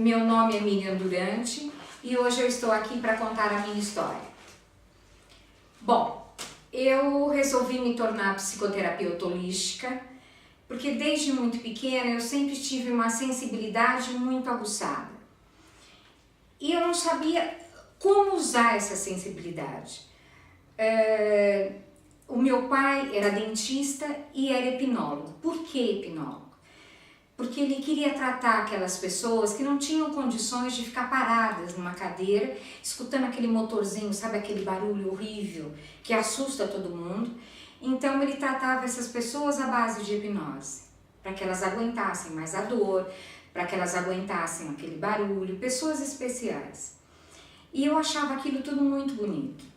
Meu nome é Miriam Durante e hoje eu estou aqui para contar a minha história. Bom, eu resolvi me tornar psicoterapeuta holística porque desde muito pequena eu sempre tive uma sensibilidade muito aguçada. E eu não sabia como usar essa sensibilidade. O meu pai era dentista e era hipnólogo. Por que hipnólogo? Porque ele queria tratar aquelas pessoas que não tinham condições de ficar paradas numa cadeira, escutando aquele motorzinho, sabe, aquele barulho horrível que assusta todo mundo. Então ele tratava essas pessoas à base de hipnose, para que elas aguentassem mais a dor, para que elas aguentassem aquele barulho, pessoas especiais. E eu achava aquilo tudo muito bonito.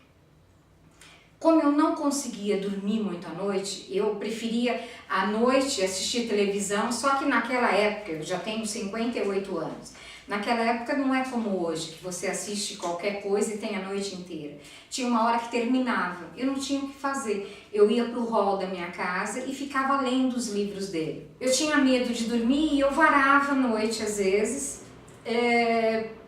Como eu não conseguia dormir muito à noite, eu preferia à noite assistir televisão, só que naquela época, eu já tenho 58 anos, naquela época não é como hoje, que você assiste qualquer coisa e tem a noite inteira. Tinha uma hora que terminava, eu não tinha o que fazer. Eu ia para o hall da minha casa e ficava lendo os livros dele. Eu tinha medo de dormir e eu varava à noite às vezes,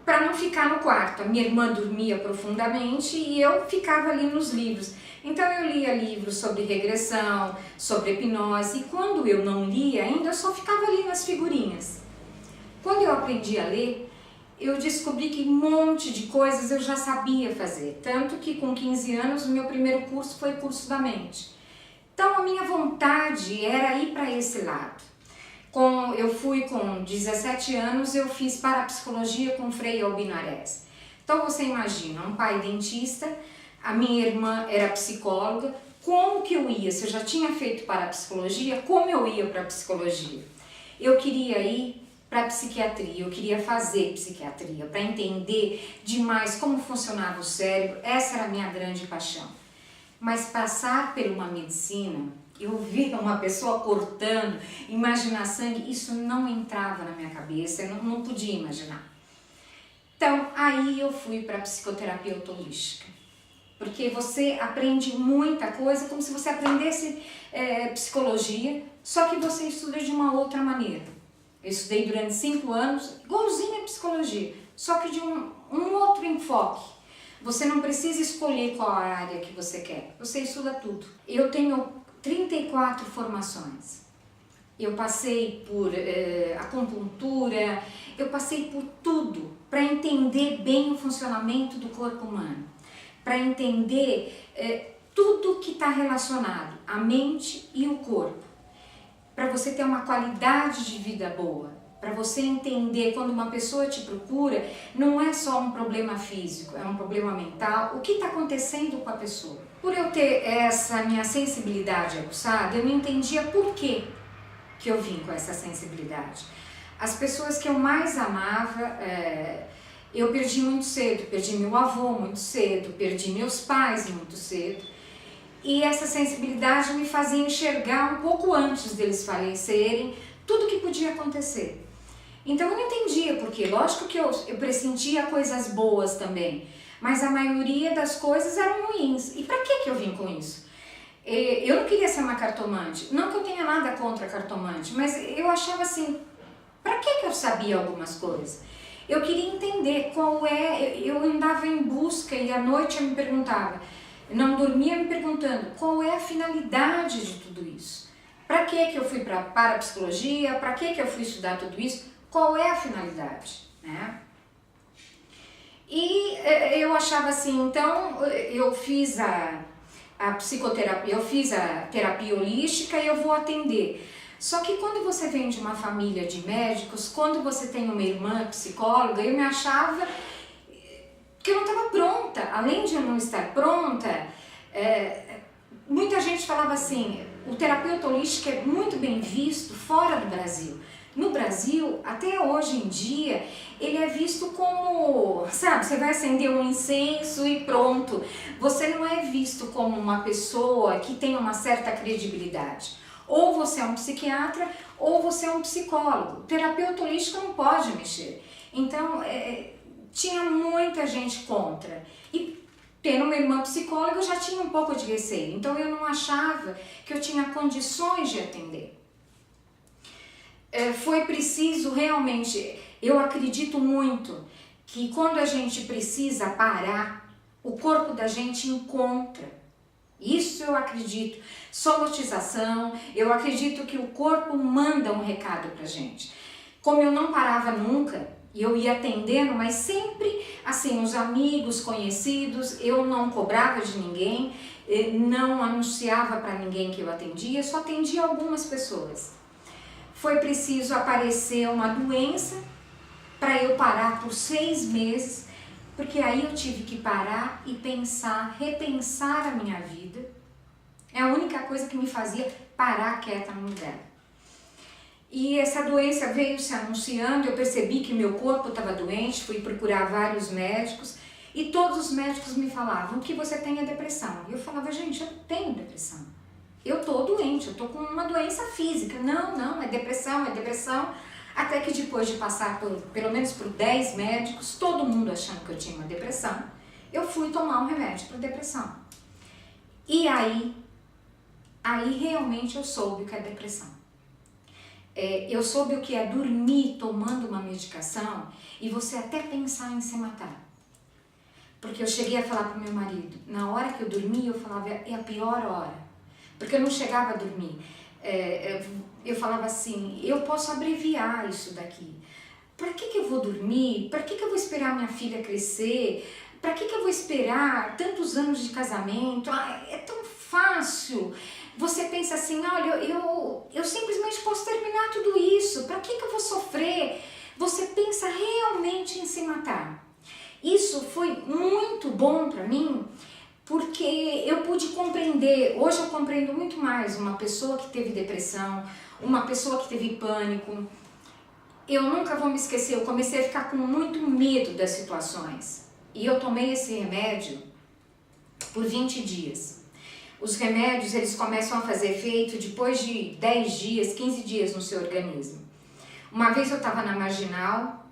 para não ficar no quarto. A minha irmã dormia profundamente e eu ficava ali nos livros. Então eu lia livros sobre regressão, sobre hipnose, e quando eu não lia ainda, eu só ficava ali nas figurinhas. Quando eu aprendi a ler, eu descobri que um monte de coisas eu já sabia fazer, tanto que com 15 anos o meu primeiro curso foi curso da mente. Então a minha vontade era ir para esse lado. Eu fui com 17 anos, eu fiz parapsicologia com Frei Albino Ares. Então você imagina, um pai dentista, a minha irmã era psicóloga, como que eu ia? Se eu já tinha feito parapsicologia, como eu ia para a psicologia? Eu queria ir para a psiquiatria, eu queria fazer psiquiatria, para entender demais como funcionava o cérebro, essa era a minha grande paixão. Mas passar por uma medicina, eu via uma pessoa cortando, imaginar sangue, isso não entrava na minha cabeça, eu não podia imaginar. Então, aí eu fui para a psicoterapeuta holística. Porque você aprende muita coisa, como se você aprendesse psicologia, só que você estuda de uma outra maneira. Eu estudei durante 5 anos, igualzinho a psicologia, só que de um outro enfoque. Você não precisa escolher qual a área que você quer, você estuda tudo. Eu tenho 34 formações. Eu passei por acupuntura, eu passei por tudo para entender bem o funcionamento do corpo humano, para entender tudo que está relacionado à mente e o corpo, para você ter uma qualidade de vida boa, para você entender quando uma pessoa te procura, não é só um problema físico, é um problema mental, o que está acontecendo com a pessoa. Por eu ter essa minha sensibilidade aguçada, eu não entendia por que eu vim com essa sensibilidade. As pessoas que eu mais amava, eu perdi muito cedo, perdi meu avô muito cedo, perdi meus pais muito cedo. E essa sensibilidade me fazia enxergar um pouco antes deles falecerem tudo que podia acontecer. Então eu não entendia porque, lógico que eu pressentia coisas boas também, mas a maioria das coisas eram ruins. E para que eu vim com isso? Eu não queria ser uma cartomante, não que eu tenha nada contra cartomante, mas eu achava assim, para que eu sabia algumas coisas? Eu queria entender eu andava em busca e à noite eu me perguntava, não dormia me perguntando qual é a finalidade de tudo isso. Para que eu fui para a parapsicologia, para que eu fui estudar tudo isso, qual é a finalidade, né? E eu achava assim, então eu fiz a psicoterapia, eu fiz a terapia holística e eu vou atender. Só que quando você vem de uma família de médicos, quando você tem uma irmã psicóloga, eu me achava que eu não estava pronta. Além de eu não estar pronta, muita gente falava assim, o terapeuta holístico é muito bem visto fora do Brasil. No Brasil, até hoje em dia, ele é visto como, sabe, você vai acender um incenso e pronto. Você não é visto como uma pessoa que tem uma certa credibilidade. Ou você é um psiquiatra, ou você é um psicólogo. O terapeuta holístico não pode mexer. Então, tinha muita gente contra. E tendo uma irmã psicóloga, eu já tinha um pouco de receio. Então, eu não achava que eu tinha condições de atender. Foi preciso realmente Eu acredito muito que quando a gente precisa parar, o corpo da gente encontra. Isso eu acredito. Somatização, eu acredito que o corpo manda um recado pra gente. Como eu não parava nunca, e eu ia atendendo, mas sempre assim, os amigos, conhecidos, eu não cobrava de ninguém, não anunciava para ninguém que eu atendia, só atendia algumas pessoas. Foi preciso aparecer uma doença para eu parar por 6 meses, porque aí eu tive que parar e pensar, repensar a minha vida. É a única coisa que me fazia parar quieta no lugar. E essa doença veio se anunciando, eu percebi que meu corpo estava doente, fui procurar vários médicos e todos os médicos me falavam que você tem é depressão. E eu falava, gente, eu não tenho depressão. Eu tô doente, eu tô com uma doença física. Não, é depressão, é depressão. Até que depois de passar por, pelo menos por 10 médicos, todo mundo achando que eu tinha uma depressão, eu fui tomar um remédio para depressão. E aí realmente eu soube o que é depressão. Eu soube o que é dormir tomando uma medicação e você até pensar em se matar. Porque eu cheguei a falar pro meu marido, na hora que eu dormia, eu falava, é a pior hora. Porque eu não chegava a dormir. Eu falava assim, eu posso abreviar isso daqui. Para que eu vou dormir? Para que eu vou esperar minha filha crescer? Para que eu vou esperar tantos anos de casamento? É tão fácil. Você pensa assim, olha, eu simplesmente posso terminar tudo isso. Para que eu vou sofrer? Você pensa realmente em se matar. Isso foi muito bom para mim, porque eu pude compreender, hoje eu compreendo muito mais uma pessoa que teve depressão, uma pessoa que teve pânico. Eu nunca vou me esquecer, eu comecei a ficar com muito medo das situações. E eu tomei esse remédio por 20 dias. Os remédios, eles começam a fazer efeito depois de 10 dias, 15 dias no seu organismo. Uma vez eu estava na Marginal,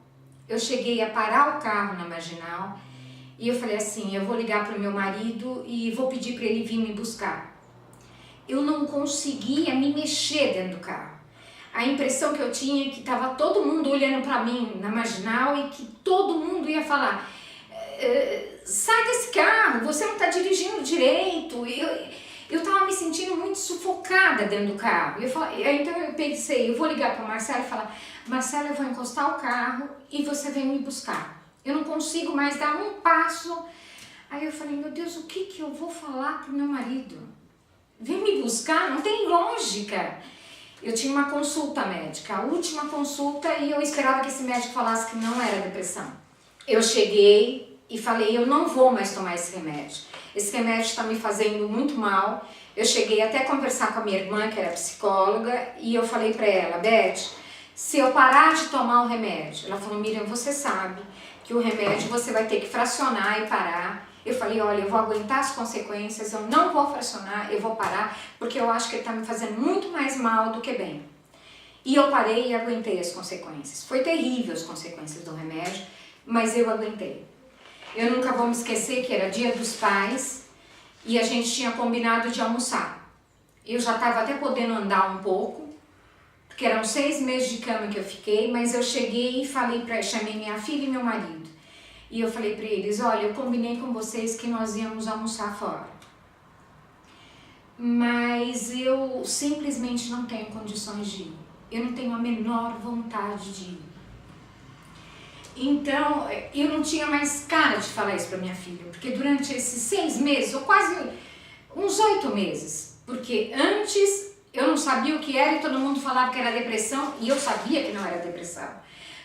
eu cheguei a parar o carro na Marginal e eu falei assim, eu vou ligar para o meu marido e vou pedir para ele vir me buscar. Eu não conseguia me mexer dentro do carro. A impressão que eu tinha é que estava todo mundo olhando para mim na Marginal e que todo mundo ia falar, sai desse carro, você não está dirigindo direito. Eu estava me sentindo muito sufocada dentro do carro. Então eu pensei, eu vou ligar para o Marcelo e falar, Marcelo, eu vou encostar o carro e você vem me buscar. Eu não consigo mais dar um passo. Aí eu falei, meu Deus, o que eu vou falar pro meu marido? Vem me buscar? Não tem lógica. Eu tinha uma consulta médica, a última consulta, e eu esperava que esse médico falasse que não era depressão. Eu cheguei e falei, eu não vou mais tomar esse remédio. Esse remédio está me fazendo muito mal. Eu cheguei até a conversar com a minha irmã, que era psicóloga, e eu falei para ela, Beth, se eu parar de tomar o remédio, ela falou, Miriam, você sabe que o remédio você vai ter que fracionar e parar. Eu falei, olha, eu vou aguentar as consequências, eu não vou fracionar, eu vou parar, porque eu acho que ele está me fazendo muito mais mal do que bem. E eu parei e aguentei as consequências. Foi terrível as consequências do remédio, mas eu aguentei. Eu nunca vou me esquecer que era Dia dos Pais e a gente tinha combinado de almoçar. Eu já estava até podendo andar um pouco, porque eram 6 meses de cama que eu fiquei, mas eu cheguei e chamei minha filha e meu marido. E eu falei para eles, olha, eu combinei com vocês que nós íamos almoçar fora. Mas eu simplesmente não tenho condições de ir. Eu não tenho a menor vontade de ir. Então, eu não tinha mais cara de falar isso para minha filha, porque durante esses 6 meses, ou quase uns 8 meses, porque antes eu não sabia o que era e todo mundo falava que era depressão, e eu sabia que não era depressão.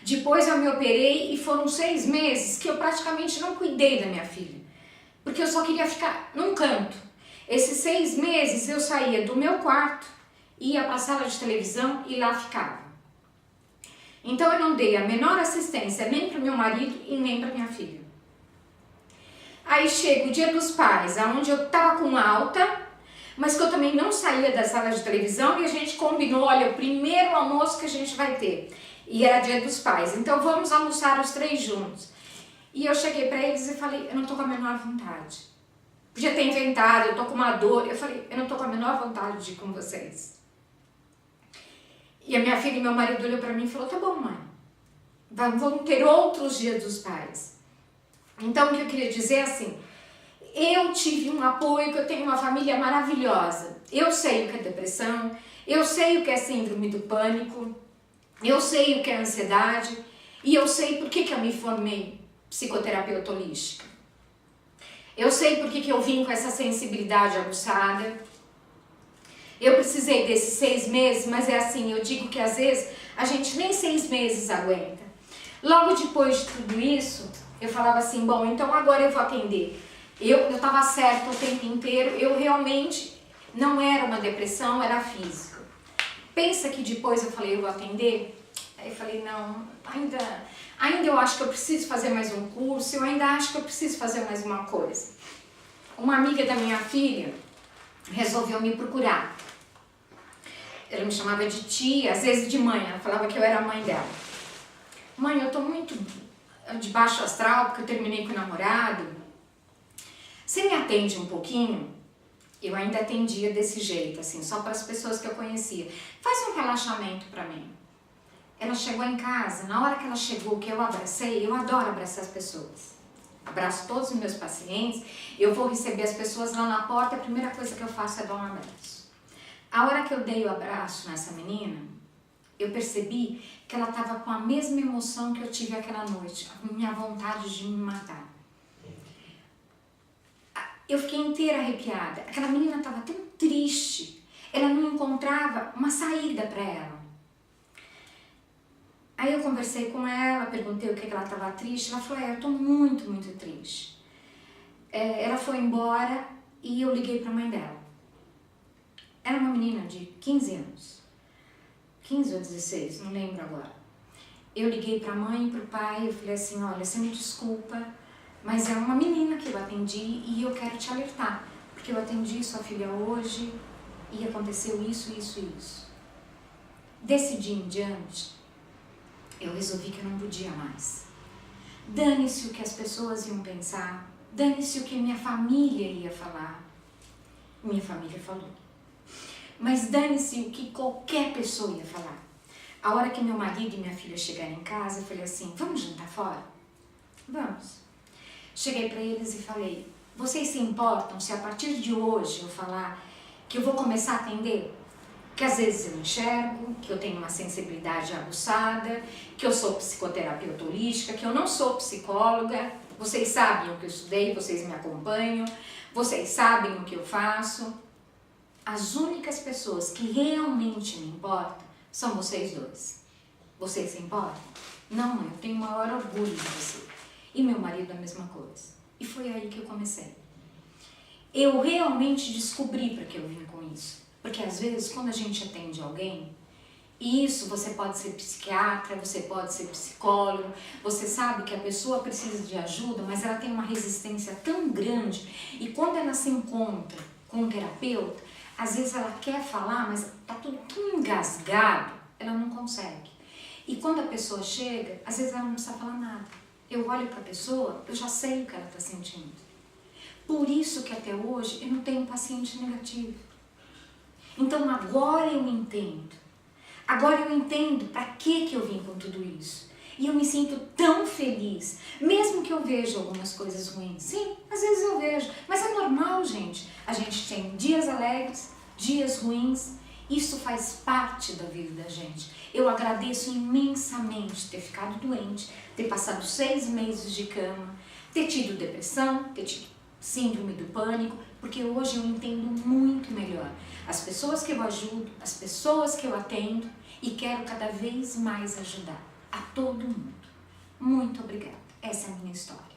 Depois eu me operei e foram 6 meses que eu praticamente não cuidei da minha filha, porque eu só queria ficar num canto. Esses 6 meses eu saía do meu quarto, ia para a sala de televisão e lá ficava. Então eu não dei a menor assistência nem para o meu marido e nem para minha filha. Aí chega o Dia dos Pais, onde eu estava com alta, mas que eu também não saía da sala de televisão e a gente combinou, olha, o primeiro almoço que a gente vai ter. E era Dia dos Pais, então vamos almoçar os 3 juntos. E eu cheguei para eles e falei, eu não tô com a menor vontade. Podia ter inventado, eu tô com uma dor. Eu falei, eu não tô com a menor vontade de ir com vocês. E a minha filha e meu marido olhou para mim e falou, tá bom, mãe. vão ter outros dias dos pais. Então, o que eu queria dizer é assim, eu tive um apoio, que eu tenho uma família maravilhosa. Eu sei o que é depressão, eu sei o que é síndrome do pânico, eu sei o que é ansiedade e eu sei por que eu me formei psicoterapeuta holística. Eu sei por que eu vim com essa sensibilidade aguçada. Eu precisei desses 6 meses, mas é assim, eu digo que às vezes a gente nem 6 meses aguenta. Logo depois de tudo isso, eu falava assim, bom, então agora eu vou atender. Eu estava certa o tempo inteiro, eu realmente não era uma depressão, era física. Pensa que depois eu falei, eu vou atender? Aí eu falei, não, ainda eu acho que eu preciso fazer mais um curso, eu ainda acho que eu preciso fazer mais uma coisa. Uma amiga da minha filha resolveu me procurar. Ela me chamava de tia, às vezes de mãe, ela falava que eu era a mãe dela. Mãe, eu tô muito de baixo astral porque eu terminei com o namorado. Você me atende um pouquinho? Eu ainda atendia desse jeito, assim, só para as pessoas que eu conhecia. Faz um relaxamento para mim. Ela chegou em casa, na hora que ela chegou, que eu abracei, eu adoro abraçar as pessoas. Abraço todos os meus pacientes, eu vou receber as pessoas lá na porta, a primeira coisa que eu faço é dar um abraço. A hora que eu dei o abraço nessa menina, eu percebi que ela estava com a mesma emoção que eu tive aquela noite, a minha vontade de me matar. Eu fiquei inteira arrepiada. Aquela menina estava tão triste, ela não encontrava uma saída para ela. Aí eu conversei com ela, perguntei o que ela estava triste, ela falou, eu estou muito, muito triste. Ela foi embora e eu liguei para a mãe dela. Era uma menina de 15 anos, 15 ou 16, não lembro agora. Eu liguei para a mãe e para o pai, eu falei assim, olha, você me desculpa, mas é uma menina que eu atendi e eu quero te alertar, porque eu atendi sua filha hoje e aconteceu isso, isso e isso. Desse dia em diante, eu resolvi que eu não podia mais. Dane-se o que as pessoas iam pensar, dane-se o que minha família ia falar. Minha família falou. Mas dane-se o que qualquer pessoa ia falar. A hora que meu marido e minha filha chegaram em casa, eu falei assim, vamos jantar fora? Vamos. Cheguei para eles e falei, vocês se importam se a partir de hoje eu falar que eu vou começar a atender? Que às vezes eu enxergo, que eu tenho uma sensibilidade aguçada, que eu sou psicoterapeuta holística, que eu não sou psicóloga, vocês sabem o que eu estudei, vocês me acompanham, vocês sabem o que eu faço. As únicas pessoas que realmente me importam são vocês dois. Vocês se importam? Não, mãe, eu tenho o maior orgulho de você. E meu marido a mesma coisa. E foi aí que eu comecei. Eu realmente descobri para que eu vim com isso. Porque às vezes quando a gente atende alguém, e isso você pode ser psiquiatra, você pode ser psicólogo, você sabe que a pessoa precisa de ajuda, mas ela tem uma resistência tão grande, e quando ela se encontra com um terapeuta, às vezes ela quer falar, mas tá tudo tão engasgado, ela não consegue. E quando a pessoa chega, às vezes ela não precisa falar nada. Eu olho para a pessoa, eu já sei o que ela está sentindo. Por isso que até hoje eu não tenho paciente negativo. Então agora eu entendo. Agora eu entendo para que eu vim com tudo isso. E eu me sinto tão feliz, mesmo que eu veja algumas coisas ruins. Sim, às vezes eu vejo, mas é normal, gente. A gente tem dias alegres, dias ruins. Isso faz parte da vida da gente. Eu agradeço imensamente ter ficado doente, ter passado 6 meses de cama, ter tido depressão, ter tido síndrome do pânico, porque hoje eu entendo muito melhor as pessoas que eu ajudo, as pessoas que eu atendo e quero cada vez mais ajudar a todo mundo. Muito obrigada. Essa é a minha história.